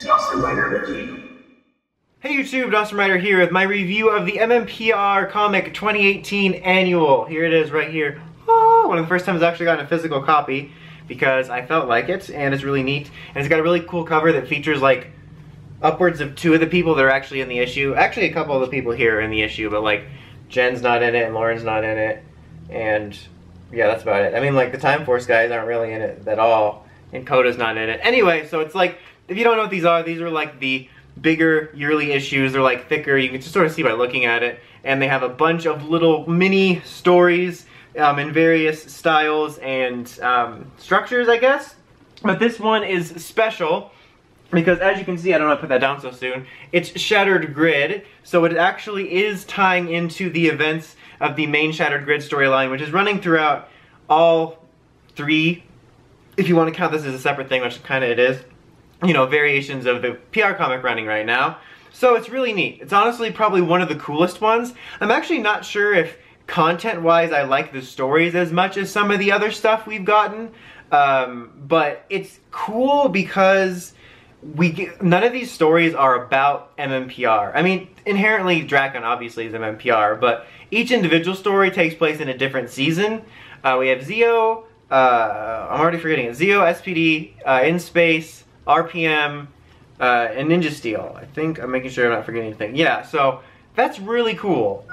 Dawson Rider Wiki. Hey YouTube, Dawson Rider here with my review of the MMPR comic 2018 annual. Here it is right here. Oh, one of the first times I've actually gotten a physical copy because I felt like it, and it's really neat. And it's got a really cool cover that features like upwards of 2 of the people that are actually in the issue. Actually, a couple of the people here are in the issue, but like Jen's not in it and Lauren's not in it. And yeah, that's about it. I mean, like the Time Force guys aren't really in it at all, and Coda's not in it. Anyway, so it's like, if you don't know what these are like the bigger yearly issues. They're like thicker. You can just sort of see by looking at it. And they have a bunch of little mini stories in various styles and structures, I guess. But this one is special because, as you can see, I don't know how to put that down so soon, it's Shattered Grid. So it actually is tying into the events of the main Shattered Grid storyline, which is running throughout all 3, if you want to count this as a separate thing, which kind of it is, you know, variations of the PR comic running right now. So it's really neat. It's honestly probably one of the coolest ones. I'm actually not sure if content-wise I like the stories as much as some of the other stuff we've gotten, but it's cool because none of these stories are about MMPR. I mean, inherently Drakon obviously is MMPR, but each individual story takes place in a different season. We have Zeo, I'm already forgetting it, Zeo, SPD, In Space, RPM, and Ninja Steel. I think I'm making sure I'm not forgetting anything. Yeah, so that's really cool.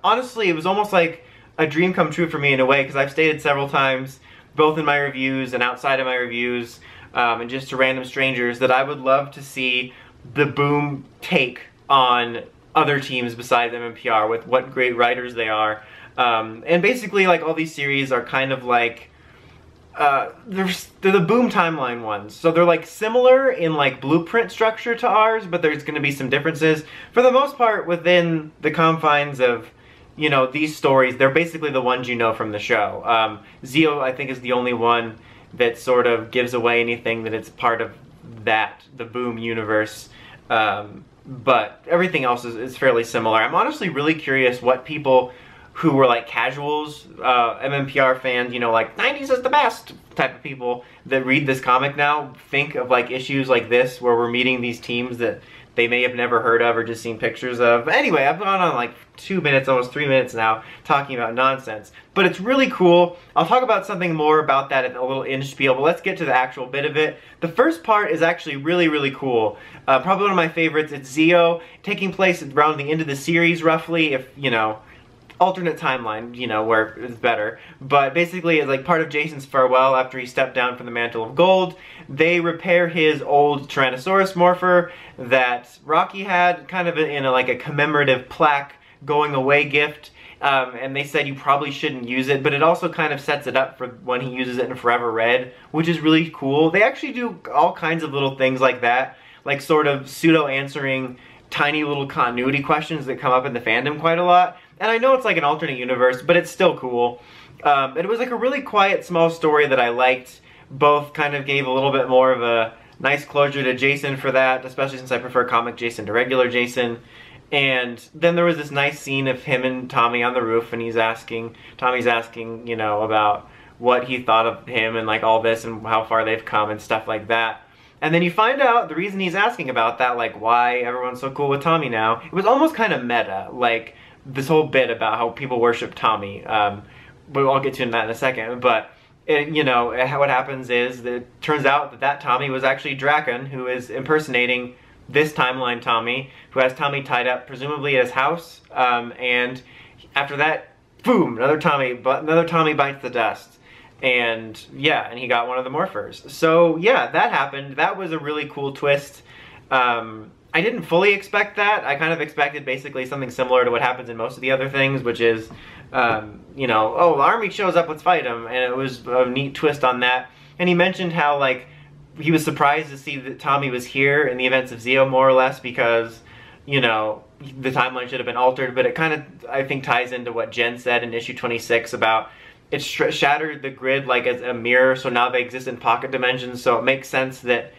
Honestly, it was almost like a dream come true for me in a way, because I've stated several times, both in my reviews and outside of my reviews, and just to random strangers, that I would love to see the Boom take on other teams besides MMPR with what great writers they are. And basically, like, all these series are kind of like, they're the Boom timeline ones, so they're like similar in like blueprint structure to ours, but there's going to be some differences. For the most part, within the confines of, you know, these stories, they're basically the ones you know from the show. Zeo, I think, is the only one that sort of gives away anything that it's part of the Boom universe, but everything else is fairly similar. I'm honestly really curious what people who were like casuals, MMPR fans, you know, like 90s is the best type of people that read this comic now think of like issues like this where we're meeting these teams that they may have never heard of or just seen pictures of. Anyway, I've gone on like 2 minutes, almost 3 minutes now, talking about nonsense. But it's really cool. I'll talk about something more about that in a little in spiel, but let's get to the actual bit of it. The first part is actually really, really cool. Probably one of my favorites. It's Zeo, taking place around the end of the series, roughly, if, you know, alternate timeline, you know, where it's better. But basically, it's like part of Jason's farewell after he stepped down from the Mantle of Gold. They repair his old Tyrannosaurus morpher that Rocky had, kind of in like a commemorative plaque going away gift. And they said you probably shouldn't use it, but it also kind of sets it up for when he uses it in Forever Red, which is really cool. They actually do all kinds of little things like that, like sort of pseudo-answering tiny little continuity questions that come up in the fandom quite a lot. And I know it's like an alternate universe, but it's still cool. It was like a really quiet, small story that I liked. Both kind of gave a little bit more of a nice closure to Jason for that, especially since I prefer comic Jason to regular Jason. And then there was this nice scene of him and Tommy on the roof, and Tommy's asking, you know, about what he thought of him and like all this and how far they've come and stuff like that. And then you find out the reason he's asking about that, like why everyone's so cool with Tommy now. It was almost kind of meta, like this whole bit about how people worship Tommy. But I'll get to that in a second. But you know, what happens is that it turns out that Tommy was actually Drakon, who is impersonating this timeline Tommy, who has Tommy tied up presumably at his house. And after that, boom, another Tommy bites the dust. And yeah, and he got one of the morphers. So yeah, that happened. That was a really cool twist. I didn't fully expect that. I kind of expected basically something similar to what happens in most of the other things, which is, you know, oh, the army shows up, let's fight him. And it was a neat twist on that. And he mentioned how, like, he was surprised to see that Tommy was here in the events of Zeo, more or less, because, you know, the timeline should have been altered. But it kind of, I think, ties into what Jen said in issue 26 about it shattered the grid like as a mirror, so now they exist in pocket dimensions. So it makes sense that,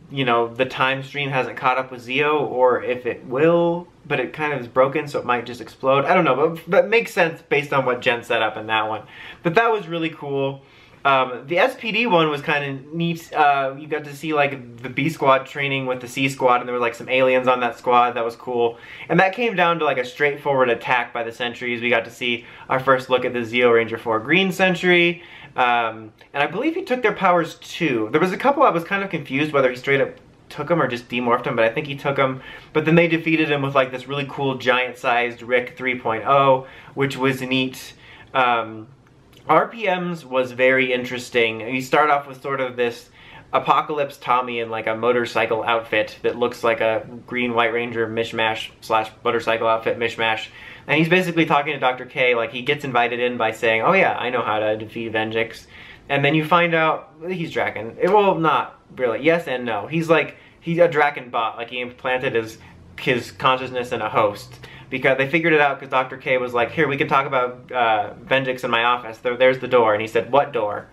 you know, the time stream hasn't caught up with Zeo, or if it will, but it kind of is broken, so it might just explode. I don't know, but it makes sense based on what Jen set up in that one. But that was really cool. The SPD one was kind of neat. You got to see like the B squad training with the C squad, and there were like some aliens on that squad. That was cool. And that came down to like a straightforward attack by the sentries. We got to see our first look at the Zeo Ranger 4 Green Sentry. And I believe he took their powers too. There was a couple I was kind of confused whether he straight up took them or just demorphed them, but I think he took them. But then they defeated him with like this really cool giant-sized Rick 3.0, which was neat. RPM's was very interesting. You start off with sort of this Apocalypse Tommy in like a motorcycle outfit that looks like a Green White Ranger mishmash slash motorcycle outfit mishmash. And he's basically talking to Dr. K, like he gets invited in by saying, oh yeah, I know how to defeat Venjix. And then you find out he's Draken. Well, not really. Yes and no. He's a Draken bot. Like he implanted his consciousness in a host. Because they figured it out because Dr. K was like, here, we can talk about Venjix in my office. There's the door. And he said, what door?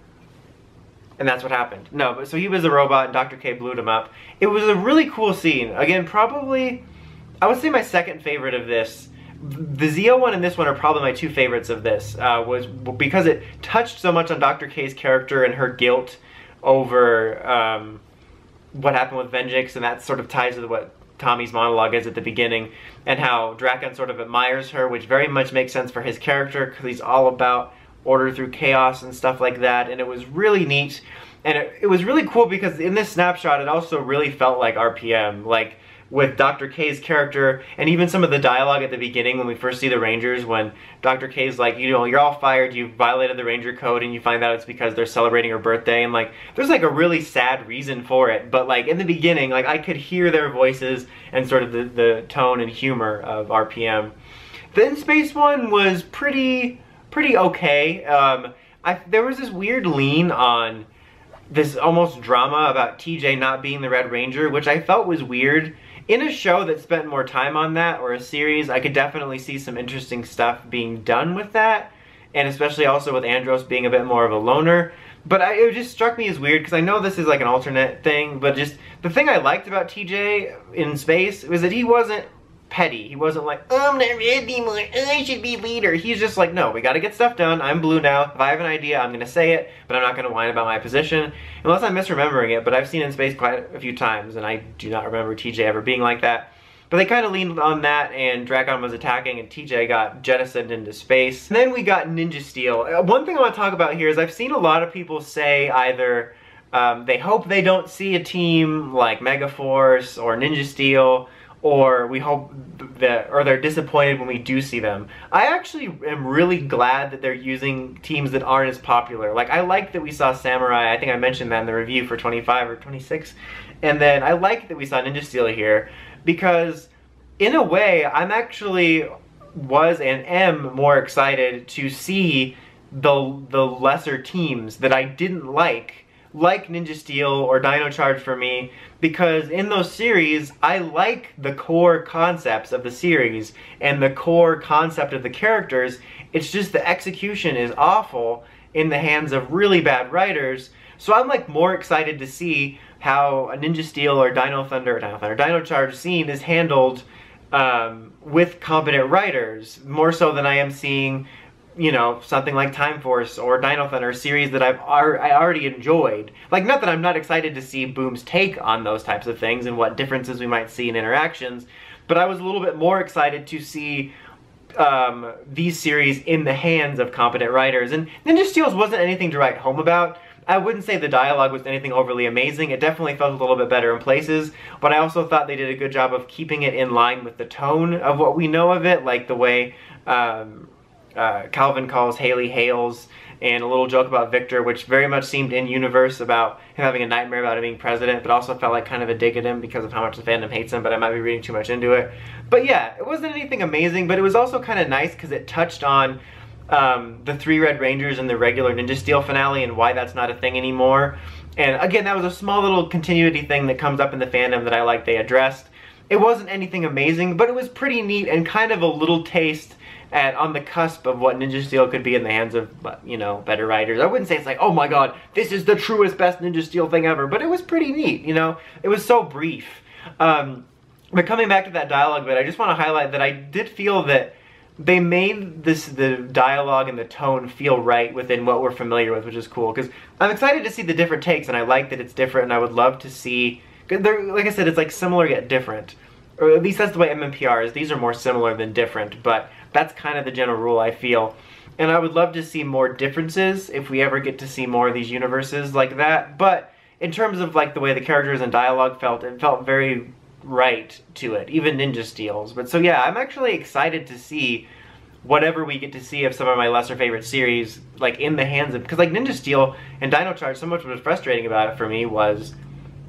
And that's what happened. No, but so he was a robot and Dr. K blew him up. It was a really cool scene. Again, probably, I would say my second favorite of this. The Zeo one and this one are probably my two favorites of this. Was because it touched so much on Dr. K's character and her guilt over what happened with Venjix, and that sort of ties to what Tommy's monologue is at the beginning, and how Draken sort of admires her, which very much makes sense for his character because he's all about order through chaos and stuff like that. And it was really neat, and it was really cool because in this snapshot it also really felt like RPM, like with Dr. K's character, and even some of the dialogue at the beginning when we first see the Rangers, when Dr. K's like, you know, you're all fired, you violated the Ranger code, and you find out it's because they're celebrating her birthday, and like, there's like a really sad reason for it, but like in the beginning, like I could hear their voices and sort of the tone and humor of RPM. The In Space one was pretty okay. There was this weird lean on this almost drama about TJ not being the Red Ranger, which I felt was weird. In a show that spent more time on that, or a series, I could definitely see some interesting stuff being done with that, and especially also with Andros being a bit more of a loner. But it just struck me as weird, because I know this is like an alternate thing, but just the thing I liked about TJ in Space was that he wasn't petty. He wasn't like, oh, I'm not ready anymore, I should be leader. He's just like, no, we gotta get stuff done, I'm blue now, if I have an idea, I'm gonna say it, but I'm not gonna whine about my position, unless I'm misremembering it, but I've seen In Space quite a few times, and I do not remember TJ ever being like that. But they kind of leaned on that, and Draken was attacking, and TJ got jettisoned into space. And then we got Ninja Steel. One thing I want to talk about here is I've seen a lot of people say either they hope they don't see a team like Megaforce or Ninja Steel, or we hope that, or they're disappointed when we do see them. I actually am really glad that they're using teams that aren't as popular. Like, I like that we saw Samurai, I think I mentioned that in the review for 25 or 26, and then I like that we saw Ninja Steel here, because in a way, I'm actually was and am more excited to see the lesser teams that I didn't like Ninja Steel or Dino Charge for me, because in those series, I like the core concepts of the series and the core concept of the characters. It's just the execution is awful in the hands of really bad writers. So I'm like more excited to see how a Ninja Steel or Dino Charge scene is handled with competent writers, more so than I am seeing, you know, something like Time Force or Dino Thunder, a series that I already enjoyed. Like, not that I'm not excited to see Boom's take on those types of things and what differences we might see in interactions, but I was a little bit more excited to see these series in the hands of competent writers. And Ninja Steel's wasn't anything to write home about. I wouldn't say the dialogue was anything overly amazing. It definitely felt a little bit better in places, but I also thought they did a good job of keeping it in line with the tone of what we know of it, like the way Calvin calls Haley Hales, and a little joke about Victor, which very much seemed in-universe about him having a nightmare about him being president, but also felt like kind of a dig at him because of how much the fandom hates him, but I might be reading too much into it. But yeah, it wasn't anything amazing, but it was also kind of nice because it touched on the 3 Red Rangers in the regular Ninja Steel finale and why that's not a thing anymore. And again, that was a small little continuity thing that comes up in the fandom that I like they addressed. It wasn't anything amazing, but it was pretty neat and kind of a little taste on the cusp of what Ninja Steel could be in the hands of, you know, better writers. I wouldn't say it's like, oh my god, this is the truest, best Ninja Steel thing ever, but it was pretty neat, you know? It was so brief. But coming back to that dialogue bit, I just want to highlight that I did feel that they made the dialogue and the tone feel right within what we're familiar with, which is cool. Because I'm excited to see the different takes, and I like that it's different, and I would love to see... Like I said, it's like similar yet different. Or at least that's the way MMPR is. These are more similar than different, but that's kind of the general rule, I feel. And I would love to see more differences if we ever get to see more of these universes like that. But in terms of like the way the characters and dialogue felt, it felt very right to it, even Ninja Steel's. But so yeah, I'm actually excited to see whatever we get to see of some of my lesser favorite series, like in the hands of, because like Ninja Steel and Dino Charge, so much what was frustrating about it for me was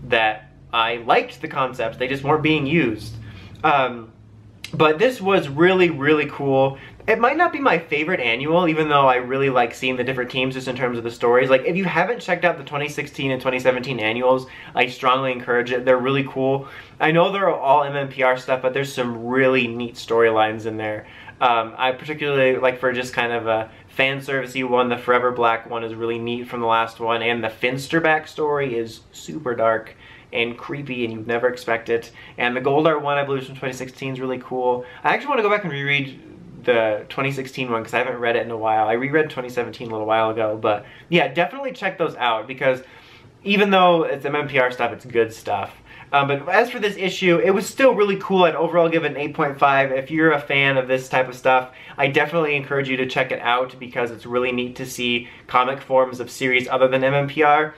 that I liked the concepts, they just weren't being used. But this was really, really cool. It might not be my favorite annual, even though I really like seeing the different teams just in terms of the stories. Like, if you haven't checked out the 2016 and 2017 annuals, I strongly encourage it. They're really cool. I know they're all MMPR stuff, but there's some really neat storylines in there. I particularly like, for just kind of a fan servicey one, the Forever Black one is really neat from the last one, and the Finster backstory is super dark and creepy, and you'd never expect it. And the Goldar one, I believe, from 2016 is really cool. I actually want to go back and reread the 2016 one because I haven't read it in a while. I reread 2017 a little while ago, but yeah, definitely check those out because even though it's MMPR stuff, it's good stuff. But as for this issue, it was still really cool. I'd overall give it an 8.5. If you're a fan of this type of stuff, I definitely encourage you to check it out because it's really neat to see comic forms of series other than MMPR.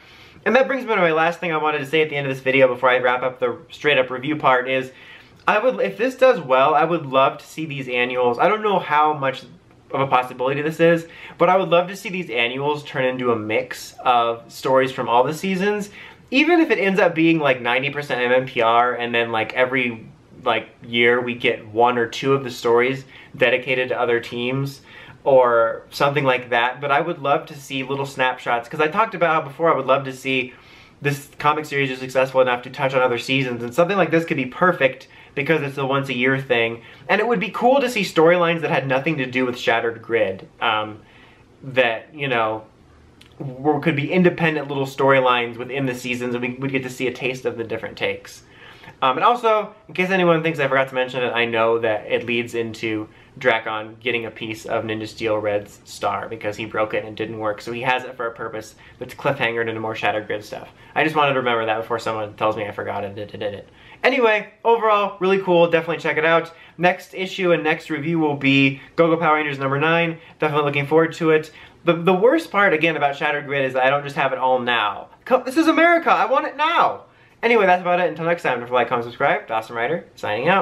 And that brings me to my last thing I wanted to say at the end of this video before I wrap up the straight up review part is, if this does well, I would love to see these annuals. I don't know how much of a possibility this is, but I would love to see these annuals turn into a mix of stories from all the seasons. Even if it ends up being like 90% MMPR and then like every year we get 1 or 2 of the stories dedicated to other teams or something like that. But I would love to see little snapshots because I talked about before I would love to see this comic series is successful enough to touch on other seasons, and something like this could be perfect because it's a once a year thing. And it would be cool to see storylines that had nothing to do with Shattered Grid, that, you know, could be independent little storylines within the seasons, and we would get to see a taste of the different takes. And also, in case anyone thinks I forgot to mention it, I know that it leads into Drakon getting a piece of Ninja Steel Red's star because he broke it and it didn't work, so he has it for a purpose that's cliffhangered into more Shattered Grid stuff. I just wanted to remember that before someone tells me I forgot it. Anyway, overall, really cool. Definitely check it out. Next issue and next review will be Go-Go Power Rangers #9. Definitely looking forward to it. The worst part, again, about Shattered Grid is that I don't just have it all now. This is America. I want it now. Anyway, that's about it. Until next time, don't forget to like, comment, subscribe. Dawson Ryder, signing out.